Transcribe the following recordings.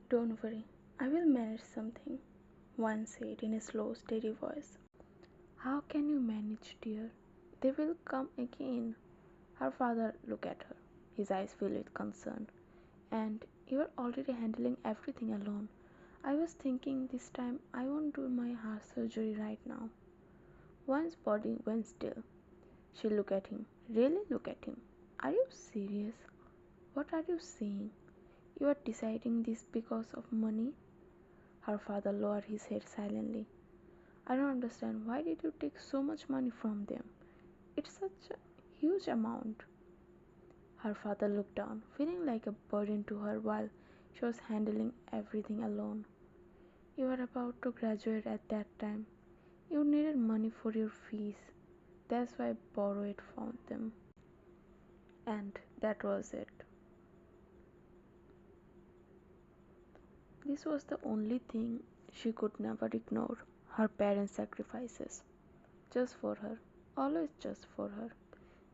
Don't worry, I will manage something, Wan said in a slow, steady voice. How can you manage, dear? They will come again. Her father looked at her, his eyes filled with concern. And you are already handling everything alone. I was thinking this time I won't do my heart surgery right now. One's body went still. She looked at him. Really look at him. Are you serious? What are you saying? You are deciding this because of money? Her father lowered his head silently. I don't understand. Why did you take so much money from them? It's such a huge amount. Her father looked down, feeling like a burden to her while she was handling everything alone. You were about to graduate at that time. You needed money for your fees. That's why I borrowed it from them. And that was it. This was the only thing she could never ignore, her parents' sacrifices. Just for her, always just for her.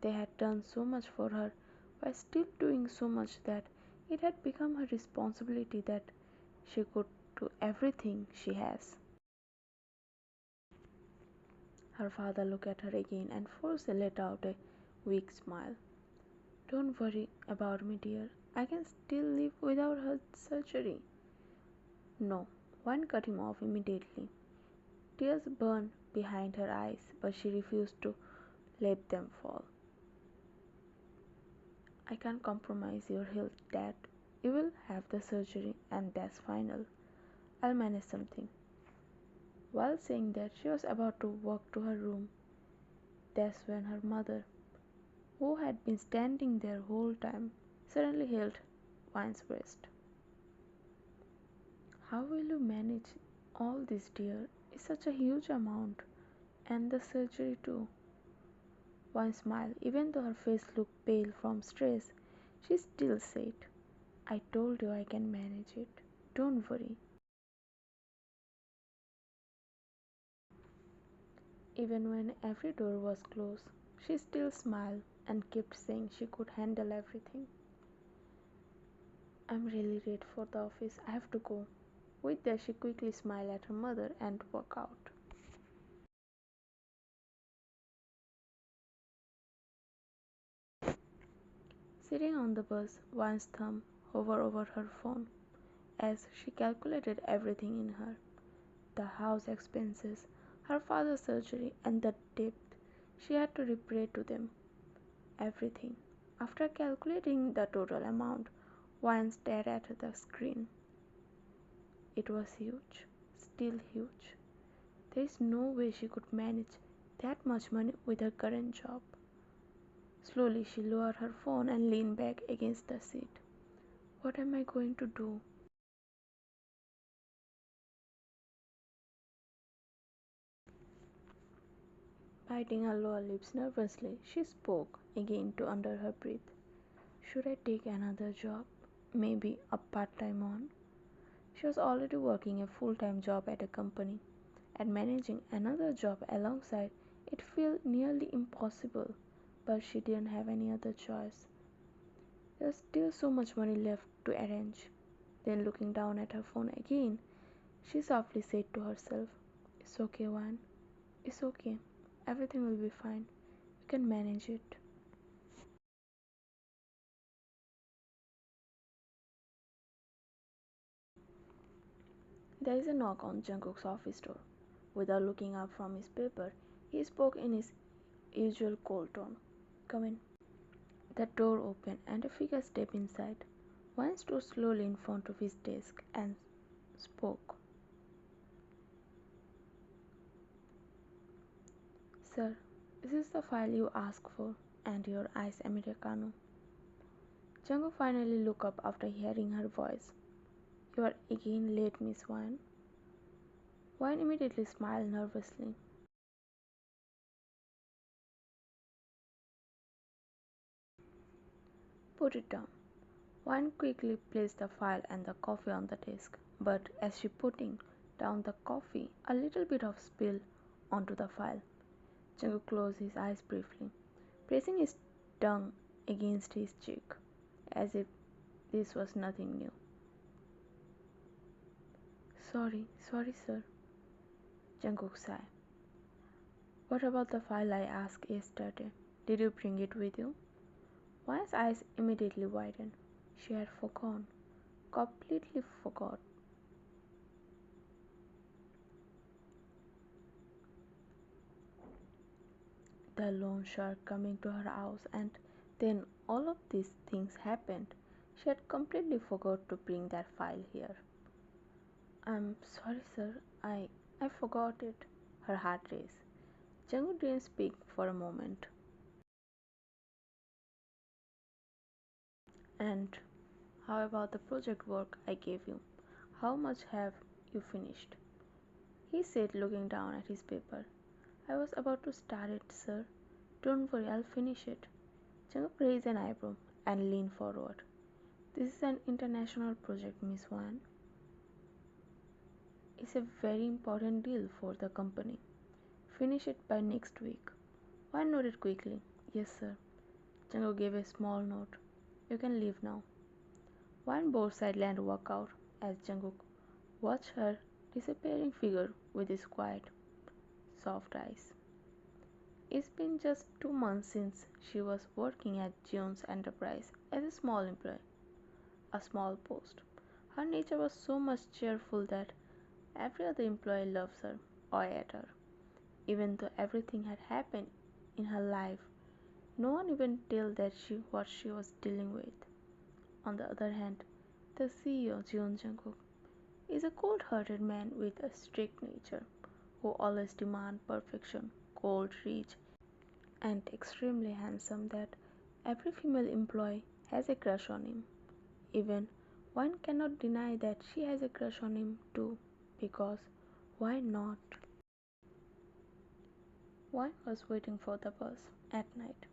They had done so much for her while still doing so much that it had become her responsibility that she could do everything she has. Her father looked at her again and forced to let out a weak smile. Don't worry about me, dear. I can still live without her surgery. No, one cut him off immediately. Tears burned behind her eyes, but she refused to let them fall. I can't compromise your health, Dad. You will have the surgery, and that's final. I'll manage something. While saying that, she was about to walk to her room. That's when her mother, who had been standing there whole time, suddenly held Wine's breast. How will you manage all this, dear? It's such a huge amount. And the surgery too. Wine smiled, even though her face looked pale from stress. She still said, I told you I can manage it. Don't worry. Even when every door was closed, she still smiled and kept saying she could handle everything. I'm really late for the office. I have to go. With that, she quickly smiled at her mother and walked out. Sitting on the bus, Wine's thumb hovered over her phone as she calculated everything in her, the house expenses, her father's surgery, and the debt she had to repay to them. Everything. After calculating the total amount, Wine stared at the screen. It was huge, still huge. There is no way she could manage that much money with her current job. Slowly, she lowered her phone and leaned back against the seat. What am I going to do? Biting her lower lips nervously, she spoke again to under her breath. Should I take another job? Maybe a part-time one? She was already working a full-time job at a company, and managing another job alongside it felt nearly impossible, but she didn't have any other choice. There was still so much money left to arrange. Then looking down at her phone again, she softly said to herself, It's okay, Juan. It's okay. Everything will be fine. You can manage it. There is a knock on Jungkook's office door. Without looking up from his paper, he spoke in his usual cold tone. Come in. The door opened and a figure stepped inside. One stood slowly in front of his desk and spoke. Sir, this is the file you asked for, and your eyes Americano. Jungkook finally looked up after hearing her voice. You are again late, Miss Wine. Wine immediately smiled nervously. Put it down. Wine quickly placed the file and the coffee on the desk, but as she putting down the coffee, a little bit of spilled onto the file. Jungkook closed his eyes briefly, pressing his tongue against his cheek, as if this was nothing new. Sorry, sir. Jungkook sighed. What about the file I asked yesterday? Did you bring it with you? Wan's eyes immediately widened. She had forgotten, completely forgot. The loan shark coming to her house, and then all of these things happened. She had completely forgot to bring that file here. I'm sorry, sir. I forgot it. Her heart raced. Jungkook didn't speak for a moment. And how about the project work I gave you? How much have you finished? He said, looking down at his paper. I was about to start it, sir. Don't worry, I'll finish it. Jungkook raised an eyebrow and leaned forward. This is an international project, Miss Wan. It's a very important deal for the company. Finish it by next week. Wan nodded quickly. Yes, sir. Jungkook gave a small nod. You can leave now. Wan bowed slightly and walked out as Jungkook watched her disappearing figure with his quiet, soft eyes. It's been just 2 months since she was working at Jones Enterprise as a small employee, a small post. Her nature was so much cheerful that every other employee loves her or at her. Even though everything had happened in her life, no one even told that what she was dealing with. On the other hand, the CEO, Jeon Jungkook, is a cold-hearted man with a strict nature who always demands perfection, cold, rich, and extremely handsome that every female employee has a crush on him. Even one cannot deny that she has a crush on him too, because why not? One was waiting for the bus at night.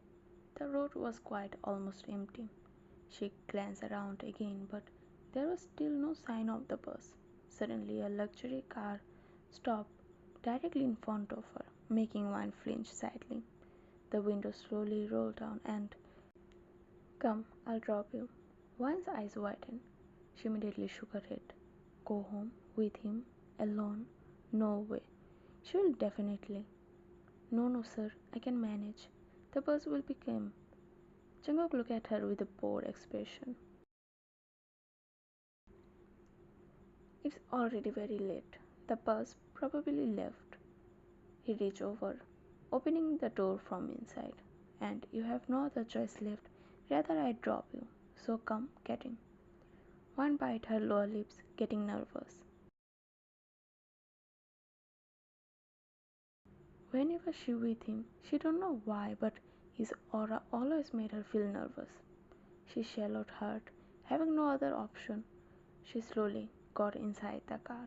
The road was quite almost empty. She glanced around again, but there was still no sign of the bus. Suddenly, a luxury car stopped directly in front of her, making one flinch slightly. The window slowly rolled down and, come, I'll drop you. One's eyes widened. She immediately shook her head. Go home with him alone? No way. She will definitely. No, no, sir, I can manage. The bus will be come. Jungkook looked at her with a bored expression. It's already very late. The bus probably left. He reached over, opening the door from inside. And you have no other choice left. Rather I drop you. So come, get in. One bite her lower lips, getting nervous. Whenever she with him, she don't know why, but his aura always made her feel nervous. She swallowed hard, having no other option. She slowly got inside the car.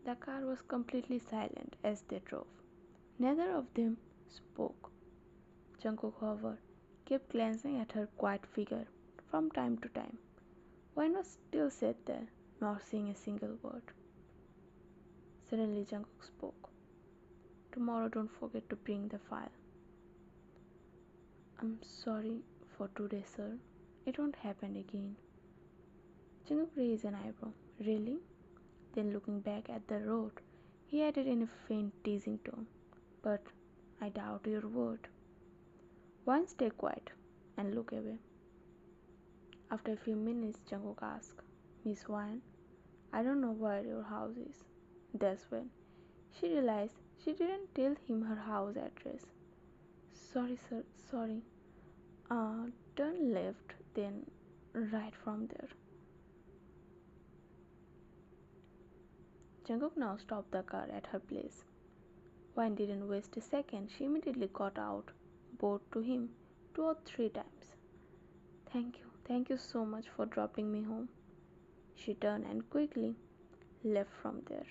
The car was completely silent as they drove. Neither of them spoke. Jungkook, however, kept glancing at her quiet figure from time to time. Why not still sat there, not saying a single word? Suddenly Jungkook spoke. Tomorrow don't forget to bring the file. I'm sorry for today, sir. It won't happen again. Jungkook raised an eyebrow. Really? Then looking back at the road, he added in a faint teasing tone. But I doubt your word. One stay quiet and look away. After a few minutes, Jungkook asked, Miss Wan, I don't know where your house is. That's when she realized she didn't tell him her house address. Sorry, sir, sorry. Turn left, then right from there. Jungkook now stopped the car at her place. Wan didn't waste a second. She immediately got out, bowed to him 2 or 3 times. Thank you so much for dropping me home. She turned and quickly left from there.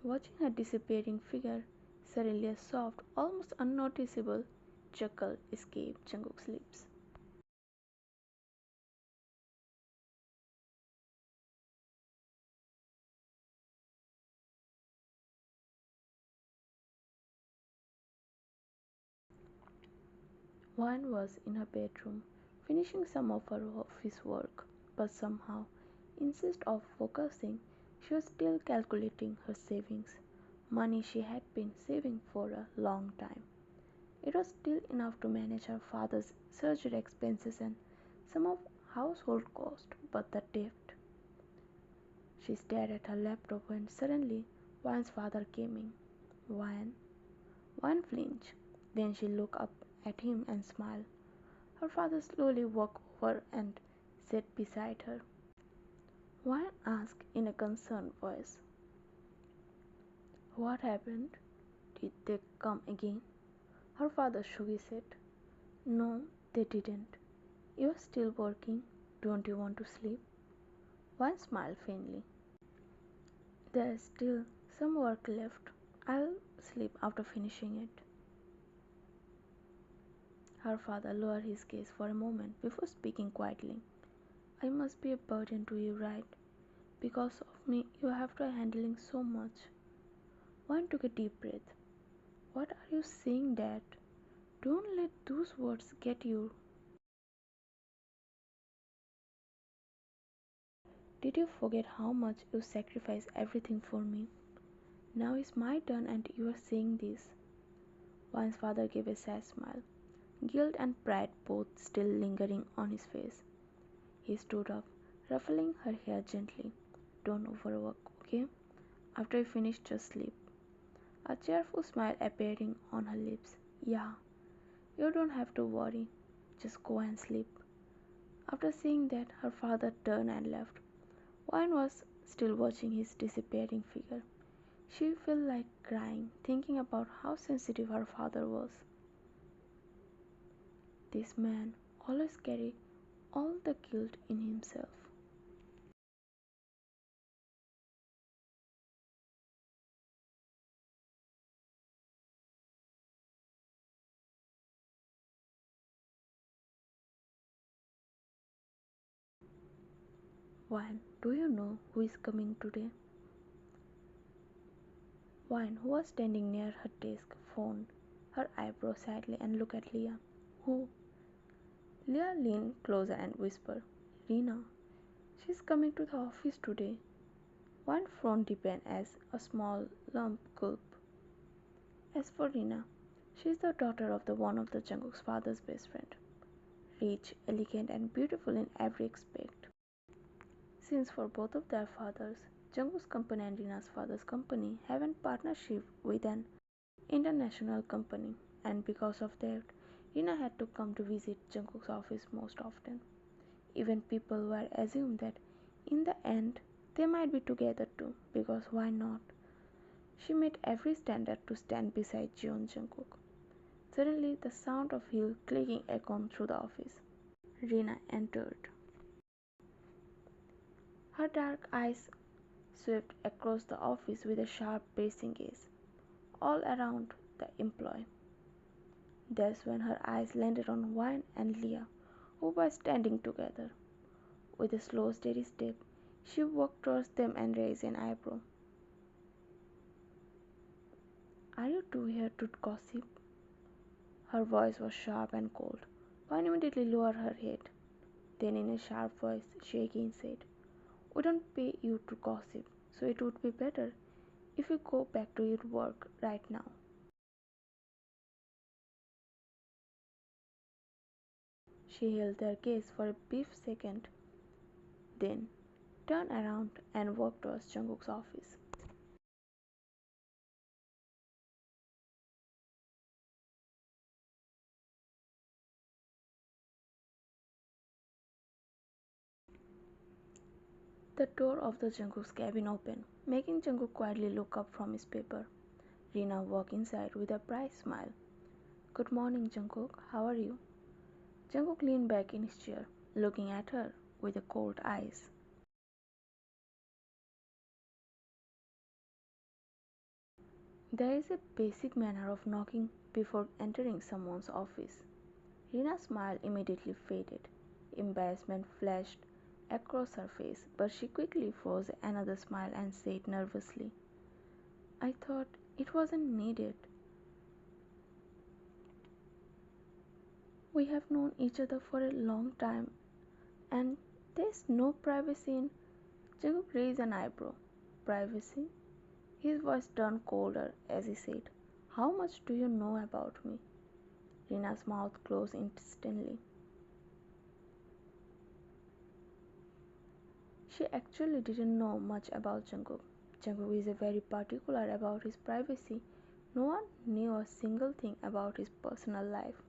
Watching her disappearing figure, suddenly a soft, almost unnoticeable chuckle escaped Jungkook's lips. One was in her bedroom, finishing some of her office work, but somehow, instead of focusing, she was still calculating her savings, money she had been saving for a long time. It was still enough to manage her father's surgery expenses and some of household costs, but the debt. She stared at her laptop when suddenly Juan's father came in. Juan? Juan flinched. Then she looked up at him and smiled. Her father slowly walked over and sat beside her. Juan asked in a concerned voice, "What happened? Did they come again?" Her father shook his head. "No, they didn't. You're still working. Don't you want to sleep?" Juan smiled faintly. "There's still some work left. I'll sleep after finishing it." Her father lowered his gaze for a moment before speaking quietly. "I must be a burden to you, right? Because of me, you have to handling so much." One took a deep breath. "What are you saying, Dad? Don't let those words get you. Did you forget how much you sacrificed everything for me? Now it's my turn and you are saying this." Juan's father gave a sad smile, guilt and pride both still lingering on his face. He stood up, ruffling her hair gently. "Don't overwork, okay? After you finish, just sleep." A cheerful smile appearing on her lips. "Yeah, you don't have to worry. Just go and sleep." After saying that, her father turned and left. Juan was still watching his disappearing figure. She felt like crying, thinking about how sensitive her father was. This man always carried all the guilt in himself. Juan, do you know who is coming today? Juan, who was standing near her desk, phoned, her eyebrows slightly, and looked at Leah. "Who?" Leah leaned closer and whispered, "Renna. She's coming to the office today." One frown deepened as a small lump gulped. As for Renna, she is the daughter of one of the Jungkook's father's best friend. Rich, elegant, and beautiful in every aspect. Since for both of their fathers, Jungkook's company and Renna's father's company have a partnership with an international company, and because of that, Renna had to come to visit Jungkook's office most often. Even people were assumed that in the end they might be together too, because why not? She met every standard to stand beside Jeon Jungkook. Suddenly, the sound of heel clicking echoed through the office. Renna entered. Her dark eyes swept across the office with a sharp, piercing gaze, all around the employee. That's when her eyes landed on Wayne and Leah, who were standing together. With a slow, steady step, she walked towards them and raised an eyebrow. "Are you two here to gossip?" Her voice was sharp and cold. Wayne immediately lowered her head. Then, in a sharp voice, she again said, "We don't pay you to gossip, so it would be better if you go back to your work right now." She held their gaze for a brief second, then turned around and walked towards Jungkook's office. The door of the Jungkook's cabin opened, making Jungkook quietly look up from his paper. Renna walked inside with a bright smile. "Good morning, Jungkook. How are you?" Jungkook leaned back in his chair, looking at her with cold eyes. There is a basic manner of knocking before entering someone's office. Renna's smile immediately faded. Embarrassment flashed across her face, but she quickly forced another smile and said nervously, "I thought it wasn't needed." We have known each other for a long time and there's no privacy in. Jungkook raised an eyebrow. Privacy? His voice turned colder as he said, "How much do you know about me?" Renna's mouth closed instantly. She actually didn't know much about Jungkook. Jungkook is very particular about his privacy. No one knew a single thing about his personal life.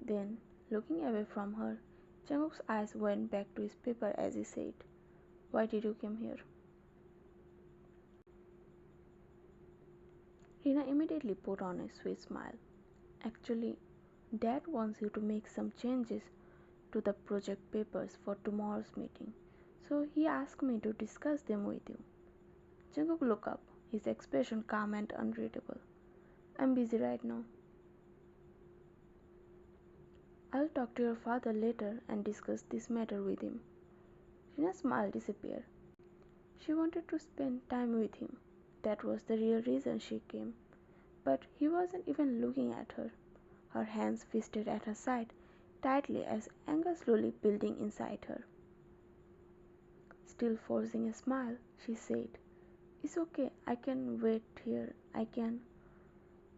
Then, looking away from her, Jungkook's eyes went back to his paper as he said, "Why did you come here?" Renna immediately put on a sweet smile. "Actually, Dad wants you to make some changes to the project papers for tomorrow's meeting, so he asked me to discuss them with you." Jungkook looked up, his expression calm and unreadable. "I'm busy right now. I'll talk to your father later and discuss this matter with him." Rina's smile disappeared. She wanted to spend time with him. That was the real reason she came. But he wasn't even looking at her. Her hands fisted at her side tightly as anger slowly building inside her. Still forcing a smile, she said, "It's okay, I can wait here, I can."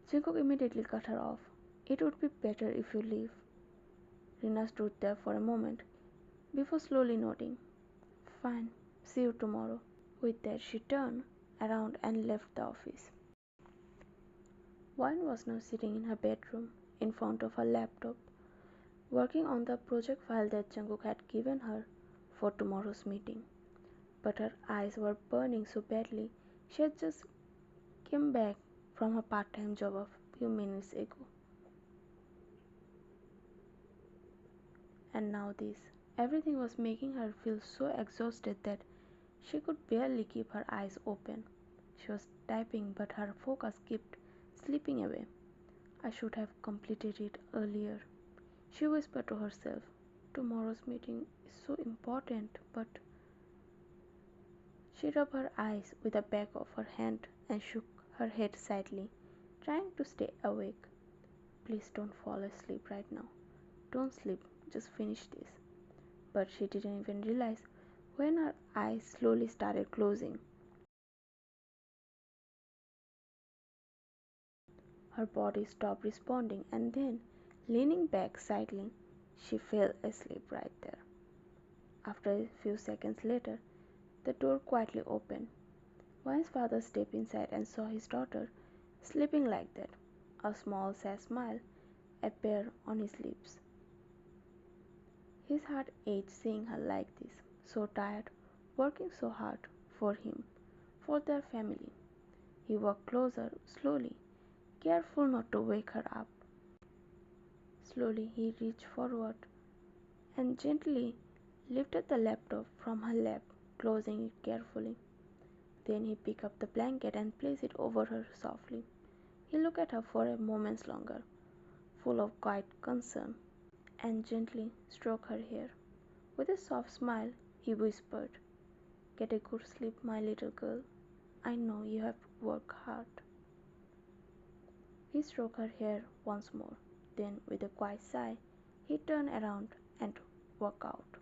Jungkook immediately cut her off. "It would be better if you leave." Rina stood there for a moment before slowly nodding. "Fine, see you tomorrow." With that she turned around and left the office. Wine was now sitting in her bedroom in front of her laptop, working on the project file that Jungkook had given her for tomorrow's meeting. But her eyes were burning so badly she had just came back from her part-time job a few minutes ago. And now this. Everything was making her feel so exhausted that she could barely keep her eyes open. She was typing but her focus kept slipping away. "I should have completed it earlier," she whispered to herself. "Tomorrow's meeting is so important, but..." She rubbed her eyes with the back of her hand and shook her head slightly, trying to stay awake. "Please don't fall asleep right now. Don't sleep, just finish this." But she didn't even realize when her eyes slowly started closing. Her body stopped responding and then, leaning back slightly, she fell asleep right there. After a few seconds later, the door quietly opened. Wine's father stepped inside and saw his daughter sleeping like that. A small sad smile appeared on his lips. His heart ached seeing her like this, so tired, working so hard for him, for their family. He walked closer, slowly, careful not to wake her up. Slowly he reached forward and gently lifted the laptop from her lap, closing it carefully. Then he picked up the blanket and placed it over her softly. He looked at her for a moment longer, full of quiet concern, and gently stroked her hair. With a soft smile, he whispered, "Get a good sleep, my little girl. I know you have worked hard." He stroked her hair once more. Then, with a quiet sigh, he turned around and walked out.